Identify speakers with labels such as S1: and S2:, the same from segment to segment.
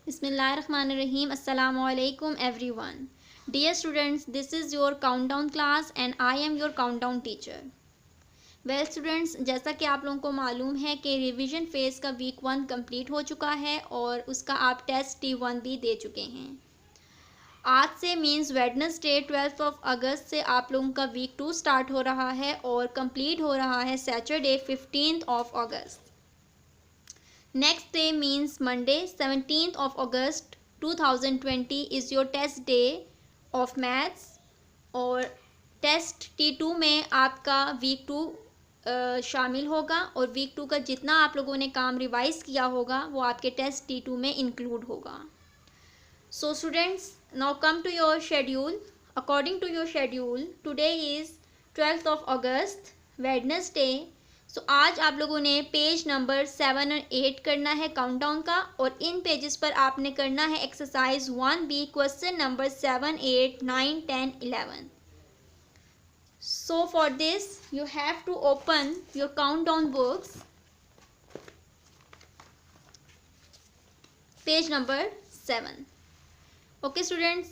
S1: Bismillahirrahmanirrahim. Assalamu alaikum everyone. Dear students, this is your countdown class and I am your countdown teacher. Well students, जैसा कि आप लोगों को मालूम है कि रिवीजन फेज़ का वीक 1 कंप्लीट हो चुका है और उसका आप टेस्ट T1 भी दे चुके हैं। आज से मींस वेडनेसडे 12 अगस्त से आप लोगों का वीक 2 स्टार्ट हो रहा है और कंप्लीट हो रहा है Saturday 15 August. Next day means Monday 17th of August 2020 is your test day of maths और टेस्ट T2 में आपका वीक 2 शामिल होगा और वीक 2 का जितना आप लोगों ने काम रिवाइज किया होगा वो आपके टेस्ट T2 में इंक्लूड होगा। So students, now come to your schedule. According to your schedule, today is 12th of August, Wednesday. सो आज आप लोगों ने पेज नंबर 7 और 8 करना है काउंटडाउन का और इन पेजेस पर आपने करना है exercise 1B question number 7, 8, 9, 10, 11। So for this you have to open your countdown books, page number 7। Okay students,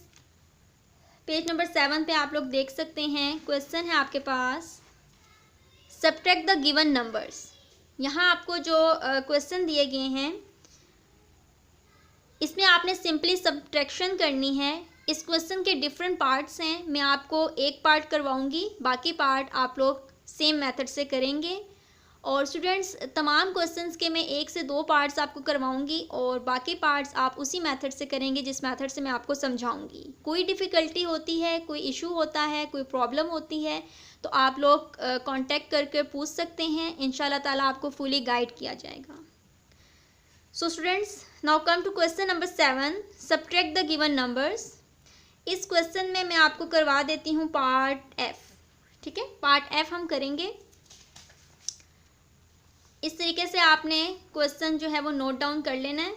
S1: page number 7 पे आप लोग देख सकते हैं क्वेश्चन है आपके पास सब्ट्रैक्ट द गिवन नंबर्स। यहाँ आपको जो क्वेश्चन दिए गए हैं इसमें आपने सिंपली सब्ट्रैक्शन करनी है। इस क्वेश्चन के डिफरेंट पार्ट्स हैं, मैं आपको एक पार्ट करवाऊंगी, बाकी पार्ट आप लोग सेम मेथड से करेंगे। और स्टूडेंट्स तमाम क्वेश्चंस के मैं 1 से 2 पार्ट्स आपको करवाऊंगी और बाकी पार्ट्स आप उसी मेथड से करेंगे जिस मेथड से मैं आपको समझाऊंगी। कोई डिफ़िकल्टी होती है, कोई इशू होता है, कोई प्रॉब्लम होती है तो आप लोग कांटेक्ट करके पूछ सकते हैं। इंशाल्लाह ताला आपको फुली गाइड किया जाएगा। So students, now come to question number 7, subtract the given numbers. इस क्वेश्चन में मैं आपको करवा देती हूँ पार्ट F। ठीक है, पार्ट F हम करेंगे। इस तरीके से आपने क्वेश्चन जो है वो नोट डाउन कर लेना है।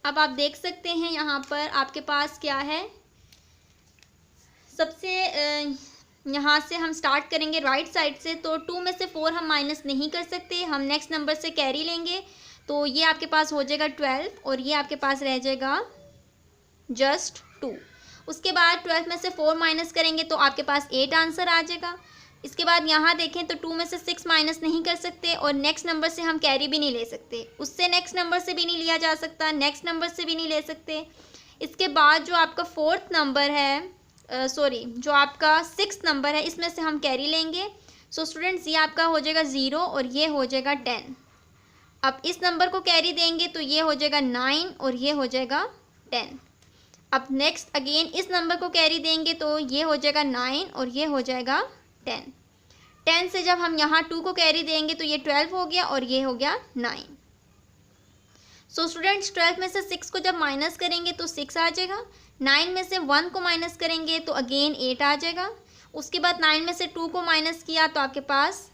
S1: अब आप देख सकते हैं यहाँ पर आपके पास क्या है। सबसे यहाँ से हम स्टार्ट करेंगे राइट साइड से, तो 2 में से 4 हम माइनस नहीं कर सकते, हम नेक्स्ट नंबर से कैरी लेंगे तो ये आपके पास हो जाएगा 12 और ये आपके पास रह जाएगा जस्ट 2। उसके बाद 12 में से 4 माइनस करेंगे तो आपके पास 8 आंसर आ जाएगा। इसके बाद यहाँ देखें तो 2 में से 6 माइनस नहीं कर सकते और नेक्स्ट नंबर से हम कैरी भी नहीं ले सकते, उससे नेक्स्ट नंबर से भी नहीं लिया जा सकता, नेक्स्ट नंबर से भी नहीं ले सकते। इसके बाद जो आपका 4th नंबर है जो आपका 6th नंबर है इसमें से हम कैरी लेंगे। सो स्टूडेंट्स ये आपका हो जाएगा 0 और ये हो जाएगा 10। अब इस नंबर को कैरी देंगे तो ये हो जाएगा 9 और ये हो जाएगा 10। अब नेक्स्ट अगेन इस नंबर को कैरी देंगे तो ये हो जाएगा 9 और ये हो जाएगा 10। 10 से जब हम यहाँ 2 को कैरी देंगे तो ये 12 हो गया और ये हो गया 9। सो स्टूडेंट्स 12 में से 6 को जब माइनस करेंगे तो 6 आ जाएगा। 9 में से 1 को माइनस करेंगे तो अगेन 8 आ जाएगा। उसके बाद 9 में से 2 को माइनस किया तो आपके पास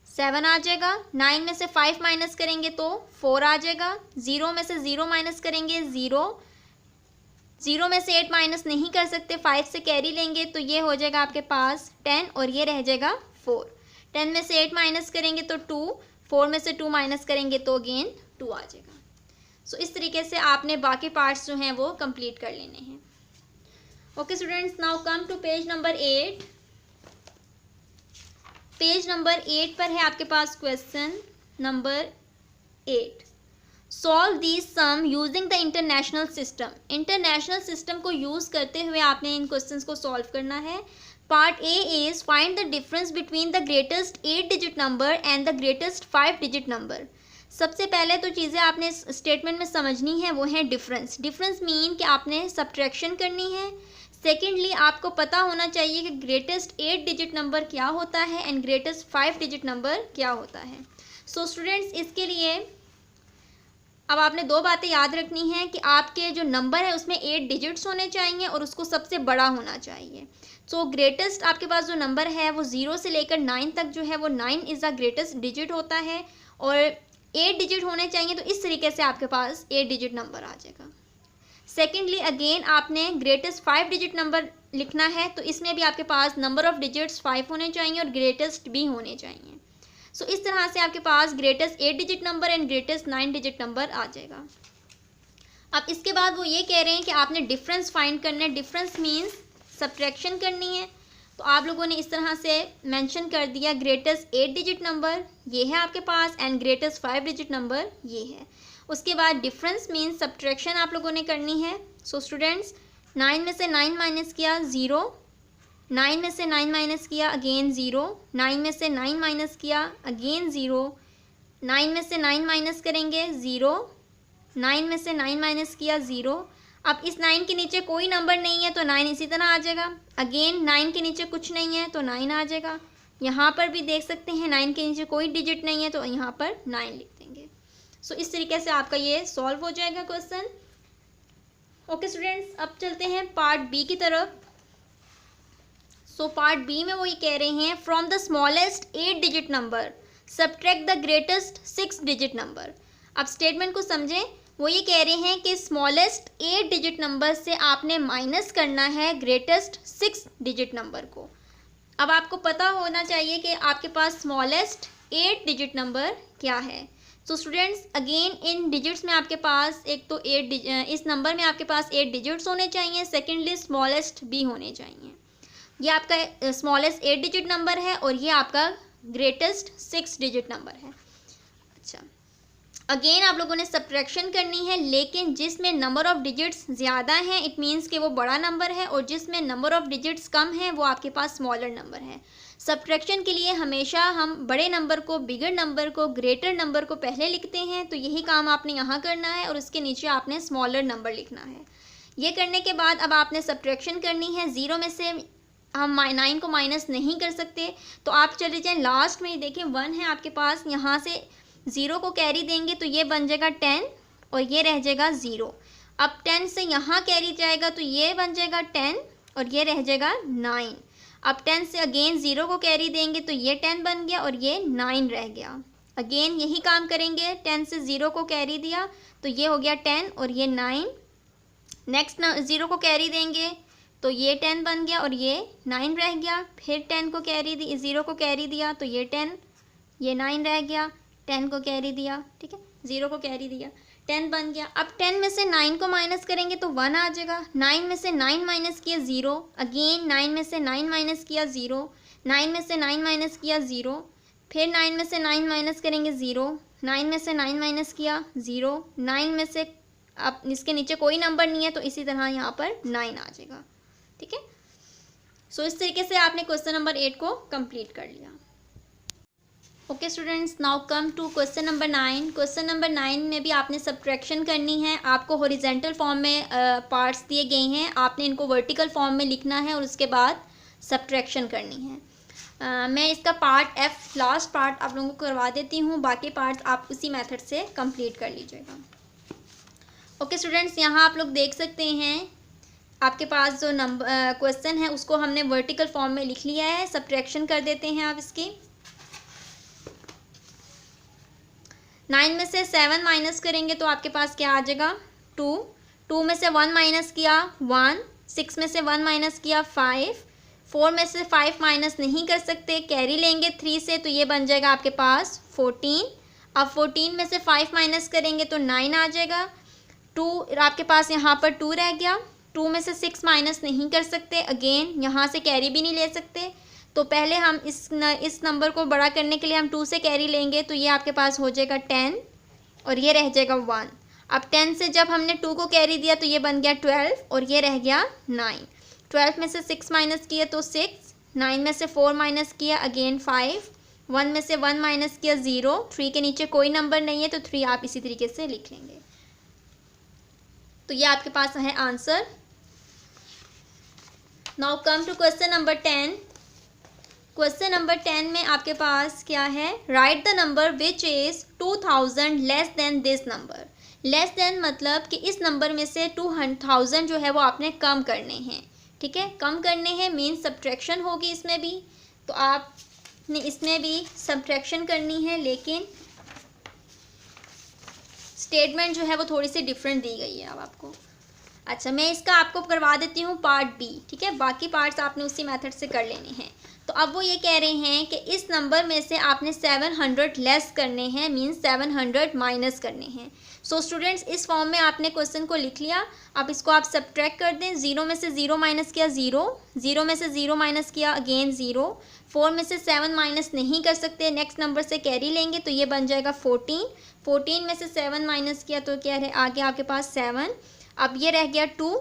S1: 7 आ जाएगा। 9 में से 5 माइनस करेंगे तो 4 आ जाएगा। 0 में से 0 माइनस करेंगे 0। 0 में से 8 माइनस नहीं कर सकते, 5 से कैरी लेंगे तो ये हो जाएगा आपके पास 10 और ये रह जाएगा 4। 10 में से 8 माइनस करेंगे तो 2, 4 में से 2 माइनस करेंगे तो अगेन 2 आ जाएगा। सो इस तरीके से आपने बाकी पार्ट्स जो हैं वो कंप्लीट कर लेने हैं। Okay students, now come to page number 8। Page number 8 पर है आपके पास question number 8। Solve this sum using the international system. International system को यूज़ करते हुए आपने इन क्वेश्चंस को सॉल्व करना है। Part A is find the difference between the greatest 8 digit number and the greatest 5 digit number. सबसे पहले तो चीज़ें आपने स्टेटमेंट में समझनी है वो है डिफरेंस। डिफरेंस मीन कि आपने सब्ट्रैक्शन करनी है। सेकेंडली आपको पता होना चाहिए कि ग्रेटेस्ट 8 डिजिट नंबर क्या होता है एंड ग्रेटेस्ट 5 डिजिट नंबर क्या होता है। सो स्टूडेंट्स इसके लिए अब आपने 2 बातें याद रखनी हैं कि आपके जो नंबर है उसमें 8 डिजिट्स होने चाहिए और उसको सबसे बड़ा होना चाहिए। सो ग्रेटेस्ट आपके पास जो नंबर है वो 0 से लेकर 9 तक जो है वो 9 इज़ द ग्रेटेस्ट डिजिट होता है और 8 डिजिट होने चाहिए, तो इस तरीके से आपके पास 8 डिजिट नंबर आ जाएगा। सेकेंडली अगेन आपने ग्रेटेस्ट 5 डिजिट नंबर लिखना है, तो इसमें भी आपके पास नंबर ऑफ़ डिजिट्स 5 होने चाहिए और ग्रेटेस्ट भी होने चाहिए। सो इस तरह से आपके पास greatest 8 digit number and greatest 9 digit number आ जाएगा। अब इसके बाद वो ये कह रहे हैं कि आपने डिफरेंस फाइंड करना है। डिफरेंस मीन्स सब्ट्रैक्शन करनी है। तो आप लोगों ने इस तरह से मेंशन कर दिया ग्रेटेस्ट 8 डिजिट नंबर ये है आपके पास एंड ग्रेटेस्ट 5 डिजिट नंबर ये है। उसके बाद डिफरेंस मीन्स सब्ट्रैक्शन आप लोगों ने करनी है। सो स्टूडेंट्स 9 में से 9 माइनस किया 0, 9 में से 9 माइनस किया अगेन 0, 9 में से 9 माइनस किया अगेन 0, 9 में से 9 माइनस करेंगे 0, 9 में से 9 माइनस किया 0। अब इस 9 के नीचे कोई नंबर नहीं है तो 9 इसी तरह आ जाएगा। अगेन 9 के नीचे कुछ नहीं है तो 9 आ जाएगा। यहाँ पर भी देख सकते हैं 9 के नीचे कोई डिजिट नहीं है तो यहाँ पर 9 लिख देंगे। सो इस तरीके से आपका ये सॉल्व हो जाएगा क्वेश्चन। ओके स्टूडेंट्स, अब चलते हैं पार्ट बी की तरफ। सो पार्ट बी में वो ये कह रहे हैं from the smallest 8 digit number subtract the greatest 6 digit number. अब स्टेटमेंट को समझें। वो ये कह रहे हैं कि स्मॉलेस्ट 8 डिजिट नंबर से आपने माइनस करना है ग्रेटेस्ट 6 डिजिट नंबर को। अब आपको पता होना चाहिए कि आपके पास स्मॉलेस्ट 8 डिजिट नंबर क्या है। So students again in digits में आपके पास एक तो 8 इस नंबर में आपके पास 8 डिजिट्स होने चाहिए। सेकेंडली स्मॉलेस्ट भी होने चाहिए। ये आपका स्मॉलेस्ट 8 डिजिट नंबर है और ये आपका ग्रेटेस्ट 6 डिजिट नंबर है। अच्छा, अगेन आप लोगों ने सब्ट्रैक्शन करनी है, लेकिन जिसमें नंबर ऑफ़ डिजिट्स ज़्यादा हैं इट मीन्स कि वो बड़ा नंबर है और जिसमें नंबर ऑफ़ डिजिट्स कम है वो आपके पास स्मॉलर नंबर है। सब्ट्रैक्शन के लिए हमेशा हम बड़े नंबर को, बिगर नंबर को, ग्रेटर नंबर को पहले लिखते हैं। तो यही काम आपने यहाँ करना है और उसके नीचे आपने स्मॉलर नंबर लिखना है। ये करने के बाद अब आपने सब्ट्रैक्शन करनी है। 0 में से हम 9 को माइनस नहीं कर सकते तो आप चले जाएँ लास्ट में। देखें 1 है आपके पास, यहाँ से 0 को कैरी देंगे तो ये बन जाएगा 10 और ये रह जाएगा 0। अब 10 से यहाँ कैरी जाएगा तो ये बन जाएगा 10 और ये रह जाएगा 9। अब 10 से अगेन 0 को कैरी देंगे तो ये 10 बन गया और ये 9 रह गया। अगेन यही काम करेंगे, 10 से 0 को कैरी दिया तो ये हो गया 10 और ये 9। नेक्स्ट 0 को कैरी देंगे तो ये 10 बन गया और ये 9 रह गया। फिर 10 को कैरी 0 को कैरी दिया तो ये 10, ये 9 रह गया। 10 को कैरी दिया, ठीक है, 0 को कैरी दिया, 10 बन गया। अब 10 में से 9 को माइनस करेंगे तो 1 आ जाएगा। 9 में से 9 माइनस किया 0, अगेन 9 में से 9 माइनस किया 0, 9 में से 9 माइनस किया 0, फिर 9 में से 9 माइनस करेंगे 0, 9 में से 9 माइनस किया 0, 9 में से अब इसके नीचे कोई नंबर नहीं है तो इसी तरह यहाँ पर 9 आ जाएगा। ठीक है, सो इस तरीके से आपने क्वेश्चन नंबर 8 को कंप्लीट कर लिया। Okay students, now come to question number 9। Question number 9 में भी आपने सब्ट्रैक्शन करनी है। आपको हॉरिजॉन्टल फॉर्म में पार्ट्स दिए गए हैं, आपने इनको वर्टिकल फॉर्म में लिखना है और उसके बाद सब्ट्रैक्शन करनी है। मैं इसका पार्ट F लास्ट पार्ट आप लोगों को करवा देती हूँ, बाकी पार्ट्स आप उसी मेथड से कंप्लीट कर लीजिएगा। ओके स्टूडेंट्स, यहाँ आप लोग देख सकते हैं आपके पास जो नंबर क्वेश्चन है उसको हमने वर्टिकल फॉर्म में लिख लिया है। सब्ट्रैक्शन कर देते हैं आप इसकी। 9 में से 7 माइनस करेंगे तो आपके पास क्या आ जाएगा 2। 2 में से 1 माइनस किया 1, 6 में से 1 माइनस किया 5, 4 में से 5 माइनस नहीं कर सकते, कैरी लेंगे 3 से तो ये बन जाएगा आपके पास 14। अब 14 में से 5 माइनस करेंगे तो 9 आ जाएगा। 2 आपके पास यहाँ पर 2 रह गया। 2 में से 6 माइनस नहीं कर सकते, अगेन यहाँ से कैरी भी नहीं ले सकते तो पहले हम इस नंबर को बड़ा करने के लिए हम 2 से कैरी लेंगे तो ये आपके पास हो जाएगा 10 और ये रह जाएगा 1। अब 10 से जब हमने 2 को कैरी दिया तो ये बन गया 12 और ये रह गया 9। 12 में से 6 माइनस किया तो 6, 9 में से 4 माइनस किया अगेन 5, 1 में से 1 माइनस किया 0, 3 के नीचे कोई नंबर नहीं है तो 3 आप इसी तरीके से लिख लेंगे। तो ये आपके पास है answer. Now come to question number 10। Question number 10 में आपके पास क्या है, right the number which is 2000 less than this number. Less than मतलब कि इस नंबर में से 2000 जो है वो आपने कम करने हैं। ठीक है, कम करने हैं मीन्स सब्ट्रैक्शन होगी इसमें भी, तो आपने इसमें भी सब्ट्रैक्शन करनी है, लेकिन स्टेटमेंट जो है वो थोड़ी सी डिफरेंट दी गई है अब आपको। अच्छा, मैं इसका आपको करवा देती हूँ पार्ट बी। ठीक है, बाकी पार्ट्स आपने उसी मेथड से कर लेने हैं। तो अब वो ये कह रहे हैं कि इस नंबर में से आपने 700 लेस करने हैं, मीन्स 700 माइनस करने हैं। सो स्टूडेंट्स, इस फॉर्म में आपने क्वेश्चन को लिख लिया। अब इसको आप सब्ट्रैक्ट कर दें। 0 में से 0 माइनस किया 0, 0 में से 0 माइनस किया अगेन 0, 4 में से 7 माइनस नहीं कर सकते, नेक्स्ट नंबर से कैरी लेंगे तो ये बन जाएगा 14, 14 में से 7 माइनस किया तो क्या है आगे आपके पास 7। अब ये रह गया 2,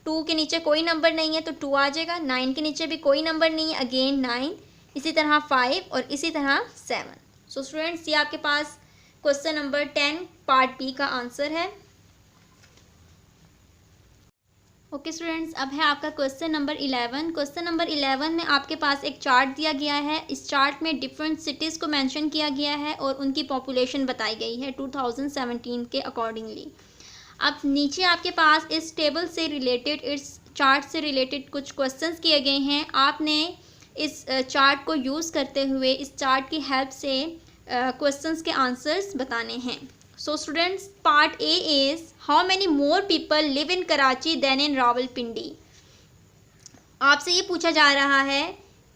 S1: 2 के नीचे कोई नंबर नहीं है तो 2 आ जाएगा, 9 के नीचे भी कोई नंबर नहीं है अगेन 9, इसी तरह 5 और इसी तरह 7। सो स्टूडेंट्स, ये आपके पास क्वेश्चन नंबर 10 पार्ट बी का आंसर है। ओके स्टूडेंट्स, अब है आपका क्वेश्चन नंबर 11। क्वेश्चन नंबर 11 में आपके पास एक चार्ट दिया गया है। इस चार्ट में डिफरेंट सिटीज़ को मेंशन किया गया है और उनकी पॉपुलेशन बताई गई है 2017 के अकॉर्डिंगली। अब नीचे आपके पास इस टेबल से रिलेटेड, इस चार्ट से रिलेटेड कुछ क्वेश्चंस किए गए हैं। आपने इस चार्ट को यूज़ करते हुए इस चार्ट की हेल्प से क्वेश्चंस के आंसर्स बताने हैं। So students, part A is how many more people live in Karachi than in Rawalpindi. आपसे ये पूछा जा रहा है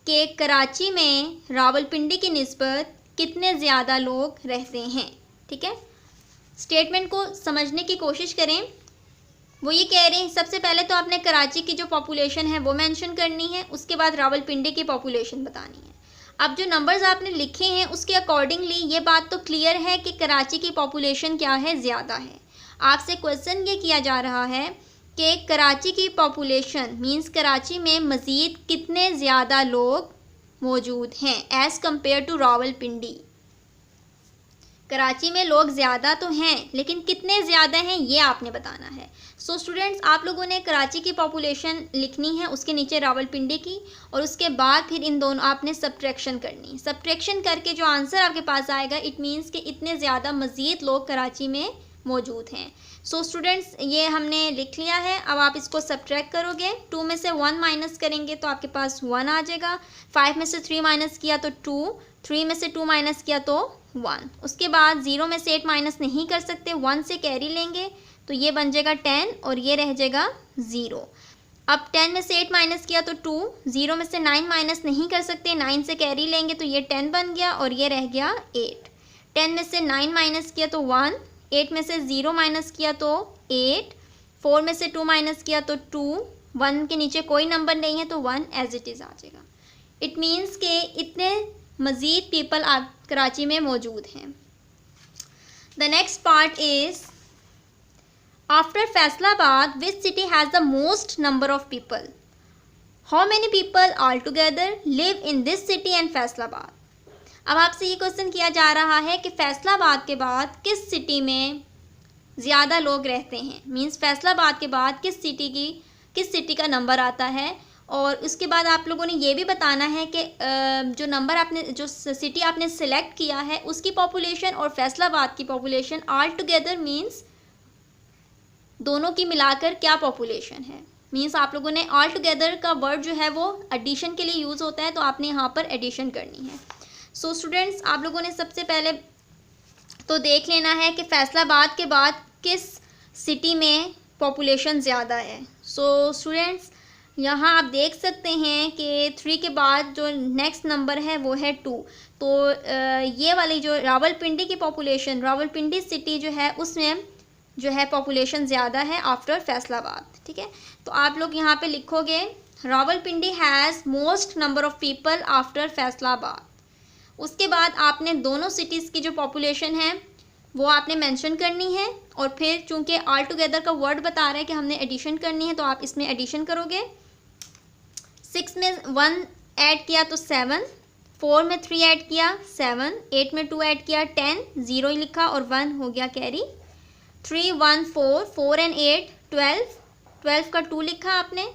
S1: कि कराची में रावलपिंडी की निस्बत कितने ज़्यादा लोग रहते हैं। ठीक है, स्टेटमेंट को समझने की कोशिश करें। वो ये कह रहे हैं सबसे पहले तो आपने कराची की जो पॉपुलेशन है वो मेंशन करनी है, उसके बाद रावलपिंडी की पॉपुलेशन बतानी है। अब जो नंबर्स आपने लिखे हैं उसके अकॉर्डिंगली ये बात तो क्लियर है कि कराची की पॉपुलेशन क्या है, ज़्यादा है। आपसे क्वेश्चन ये किया जा रहा है कि कराची की पॉपुलेशन मींस कराची में मज़ीद कितने ज़्यादा लोग मौजूद हैं as compare to Rawalpindi. Karachi में लोग ज़्यादा तो हैं लेकिन कितने ज़्यादा हैं ये आपने बताना है। सो स्टूडेंट्स, आप लोगों ने कराची की पॉपुलेशन लिखनी है, उसके नीचे रावलपिंडी की, और उसके बाद फिर इन दोनों आपने सब्ट्रैक्शन करनी। सब्ट्रैक्शन करके जो आंसर आपके पास आएगा इट मीन्स कि इतने ज़्यादा मज़ीद लोग कराची में मौजूद हैं। सो स्टूडेंट्स, ये हमने लिख लिया है। अब आप इसको सब्ट्रैक्ट करोगे, 2 में से 1 माइनस करेंगे तो आपके पास 1 आ जाएगा, 5 में से 3 माइनस किया तो 2, 3 में से 2 माइनस किया तो 1। उसके बाद 0 में से 8 माइनस नहीं कर सकते, 1 से कैरी लेंगे तो ये बन जाएगा 10 और ये रह जाएगा 0। अब 10 में से 8 माइनस किया तो 2, 0 में से 9 माइनस नहीं कर सकते, 9 से कैरी लेंगे तो ये 10 बन गया और ये रह गया 8। 10 में से 9 माइनस किया तो 1, 8 में से 0 माइनस किया तो 8, 4 में से 2 माइनस किया तो 2, 1 के नीचे कोई नंबर नहीं है तो 1 एज इट इज़ आ जाएगा। इट मीन्स के इतने मज़ीद पीपल आप कराची में मौजूद हैं। The next part is after Faisalabad which city has the most number of people. How many people all together live in this city and Faisalabad. अब आपसे ये क्वेश्चन किया जा रहा है कि फैसलाबाद के बाद किस सिटी में ज़्यादा लोग रहते हैं, मीन्स फैसलाबाद के बाद किस सिटी का नंबर आता है। और उसके बाद आप लोगों ने ये भी बताना है कि जो नंबर आपने, जो सिटी आपने सिलेक्ट किया है उसकी पॉपुलेशन और फैसलाबाद की पॉपुलेशन ऑल टुगेदर मीन्स दोनों की मिलाकर क्या पॉपुलेशन है। मीन्स आप लोगों ने ऑल टुगेदर का वर्ड जो है वो एडिशन के लिए यूज़ होता है तो आपने यहाँ पर एडिशन करनी है। सो स्टूडेंट्स, आप लोगों ने सबसे पहले तो देख लेना है कि फैसलाबाद के बाद किस सिटी में पॉपुलेशन ज़्यादा है। सो स्टूडेंट्स, यहाँ आप देख सकते हैं कि 3 के बाद जो नेक्स्ट नंबर है वो है 2। तो ये वाली जो रावलपिंडी की पॉपुलेशन, रावलपिंडी सिटी जो है उसमें जो है पॉपुलेशन ज़्यादा है आफ्टर फैसलाबाद। ठीक है, तो आप लोग यहाँ पे लिखोगे Rawalpindi has most number of people after Faisalabad. उसके बाद आपने दोनों सिटीज़ की जो पॉपुलेशन है वो आपने मेंशन करनी है और फिर चूँकि ऑल टुगेदर का वर्ड बता रहा है कि हमने एडिशन करनी है तो आप इसमें एडिशन करोगे। 6 में 1 ऐड किया तो 7, 4 में 3 ऐड किया 7, 8 में 2 ऐड किया 10, 0 ही लिखा और 1 हो गया कैरी। 3, 1, 4, 4 and 8 12, 12 का 2 लिखा आपने,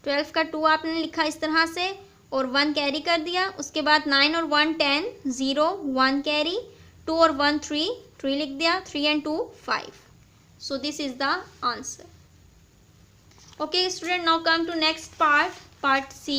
S1: 12 का 2 आपने लिखा इस तरह से और 1 कैरी कर दिया। उसके बाद 9 और 1 10, 0 1 कैरी, 2 और 1 3, 3 लिख दिया, 3 and 2 5। So this is the answer. Okay student, now come to next part, part C.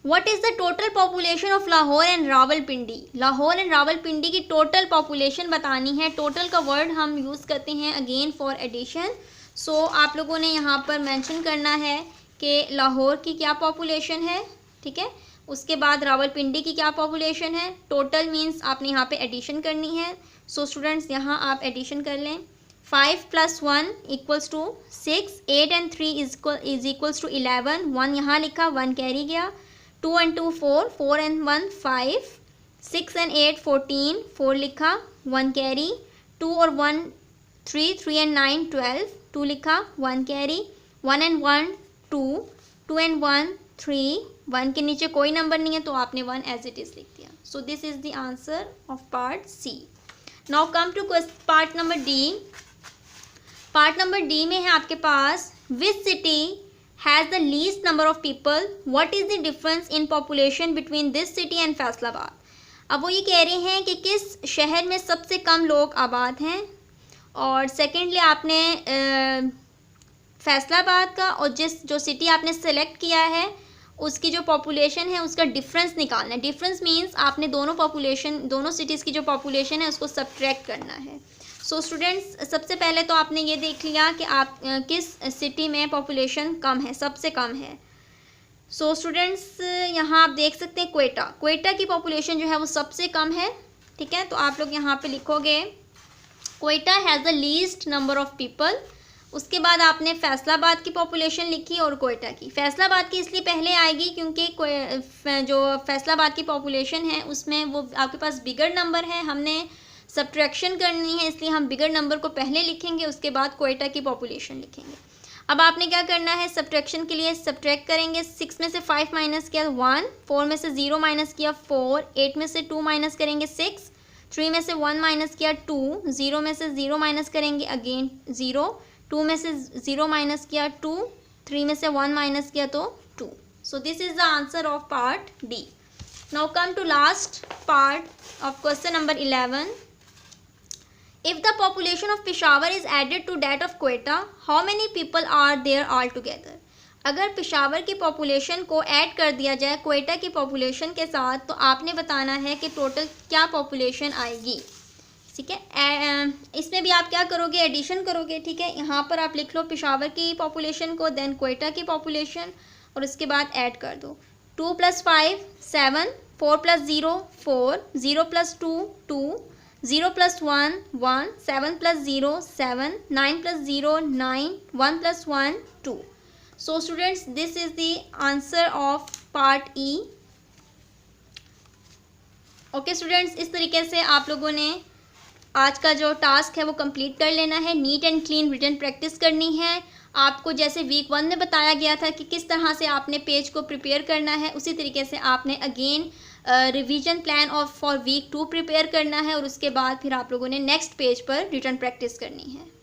S1: What is the total population of Lahore and Rawalpindi. Lahore and Rawalpindi की टोटल पॉपुलेशन बतानी है। टोटल का वर्ड हम यूज़ करते हैं अगेन फॉर एडिशन। सो आप लोगों ने यहाँ पर मेंशन करना है कि लाहौर की क्या पॉपुलेशन है, ठीक है। उसके बाद रावलपिंडी की क्या पॉपुलेशन है, टोटल मीन्स आपने यहाँ पे एडिशन करनी है। सो स्टूडेंट्स यहाँ आप एडिशन कर लें। 5 + 1 = 6, 8 and 3 इज इक्वल्स टू 11, 1 यहाँ लिखा, 1 कैरी गया। 2 and 2 4, 4 and 1 5, 6 and 8 14, 4 लिखा, 1 कैरी। 2 और 1 3, 3 and 9 12, 2 लिखा, 1 कैरी। 1 and 1 2, 2 and 1 3, 1 के नीचे कोई नंबर नहीं है तो आपने 1 एज इट इज़ लिख दिया। So this is the answer of part C. Now come to part number D. Part number D में है आपके पास which city has the least number of people, what is the difference in population between this city and Faisalabad. अब वो ये कह रहे हैं कि किस शहर में सबसे कम लोग आबाद हैं, और सेकेंडली आपने फैसलाबाद का और जो सिटी आपने सेलेक्ट किया है उसकी जो पॉपुलेशन है उसका डिफरेंस निकालना है। डिफरेंस मीन्स आपने दोनों सिटीज़ की जो पॉपुलेशन है उसको सब्ट्रैक्ट करना है। सो स्टूडेंट्स सबसे पहले तो आपने ये देख लिया कि आप किस सिटी में पॉपुलेशन कम है, सबसे कम है। सो स्टूडेंट्स यहाँ आप देख सकते हैं क्वेटा की पॉपुलेशन जो है वो सबसे कम है, ठीक है। तो आप लोग यहाँ पे लिखोगे Quetta has the least number of people. उसके बाद आपने फैसलाबाद की पॉपुलेशन लिखी और क्वेटा की। फैसलाबाद की इसलिए पहले आएगी क्योंकि जो फैसलाबाद की पॉपुलेशन है उसमें वो आपके पास बिगर नंबर है, हमने सब्ट्रैक्शन करनी है इसलिए हम बिगर नंबर को पहले लिखेंगे, उसके बाद क्वेटा की पॉपुलेशन लिखेंगे। अब आपने क्या करना है, सब्ट्रैक्शन के लिए सब्ट्रैक्ट करेंगे। 6 में से 5 माइनस किया 1, 4 में से 0 माइनस किया 4, 8 में से 2 माइनस करेंगे 6, 3 में से 1 माइनस किया 2, 0 में से 0 माइनस करेंगे अगेन 0, 2 में से 0 माइनस किया 2, 3 में से 1 माइनस किया तो 2। So this is the answer of part D. Now come to last part of question number 11। If the population of Peshawar is added to that of Quetta, how many people are there altogether? अगर पेशावर की population को add कर दिया जाए क्वेटा की population के साथ तो आपने बताना है कि टोटल क्या पॉपुलेशन आएगी, ठीक है। इसमें भी आप क्या करोगे, एडिशन करोगे, ठीक है। यहाँ पर आप लिख लो पेशावर की पॉपुलेशन को, देन क्वेटा की पॉपुलेशन, और उसके बाद ऐड कर दो। 2 + 5 7, 4 + 0 4, 0 + 2 2, 0 + 1 1, 7 + 0 7, 9 + 0 9, 1 + 1 2। So students this is the answer of part E. Okay students, इस तरीके से आप लोगों ने आज का जो टास्क है वो कंप्लीट कर लेना है। Neat and clean written practice करनी है आपको। जैसे वीक 1 में बताया गया था कि किस तरह से आपने पेज को प्रिपेयर करना है, उसी तरीके से आपने again revision plan for week 2 prepare करना है, और उसके बाद फिर आप लोगों ने नेक्स्ट पेज पर रिटन प्रैक्टिस करनी है।